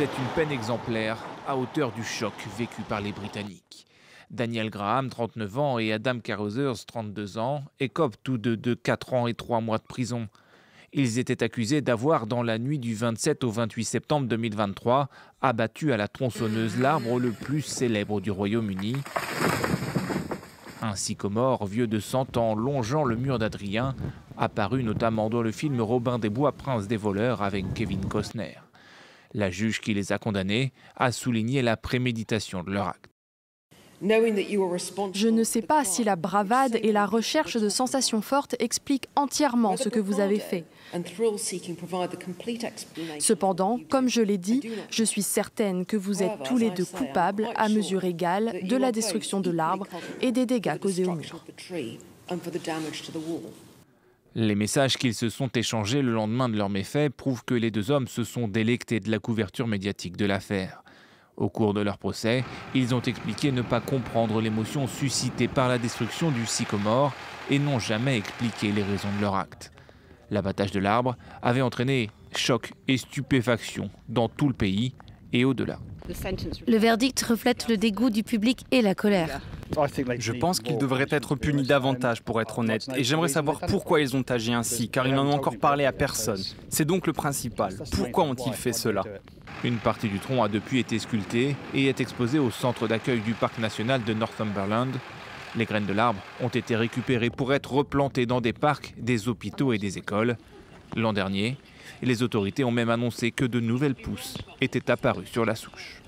C'est une peine exemplaire à hauteur du choc vécu par les Britanniques. Daniel Graham, 39 ans, et Adam Carothers, 32 ans, écopent tous deux de 4 ans et 3 mois de prison. Ils étaient accusés d'avoir, dans la nuit du 27 au 28 septembre 2023, abattu à la tronçonneuse l'arbre le plus célèbre du Royaume-Uni. Un sycomore vieux de 100 ans longeant le mur d'Adrien, apparu notamment dans le film Robin des Bois, Prince des voleurs avec Kevin Costner. La juge qui les a condamnés a souligné la préméditation de leur acte. Je ne sais pas si la bravade et la recherche de sensations fortes expliquent entièrement ce que vous avez fait. Cependant, comme je l'ai dit, je suis certaine que vous êtes tous les deux coupables à mesure égale de la destruction de l'arbre et des dégâts causés au mur. Les messages qu'ils se sont échangés le lendemain de leurs méfaits prouvent que les deux hommes se sont délectés de la couverture médiatique de l'affaire. Au cours de leur procès, ils ont expliqué ne pas comprendre l'émotion suscitée par la destruction du sycomore et n'ont jamais expliqué les raisons de leur acte. L'abattage de l'arbre avait entraîné choc et stupéfaction dans tout le pays et au-delà. Le verdict reflète le dégoût du public et la colère. Je pense qu'ils devraient être punis davantage, pour être honnête, et j'aimerais savoir pourquoi ils ont agi ainsi, car ils n'en ont encore parlé à personne. C'est donc le principal. Pourquoi ont-ils fait cela ? Une partie du tronc a depuis été sculptée et est exposée au centre d'accueil du parc national de Northumberland. Les graines de l'arbre ont été récupérées pour être replantées dans des parcs, des hôpitaux et des écoles. L'an dernier, les autorités ont même annoncé que de nouvelles pousses étaient apparues sur la souche.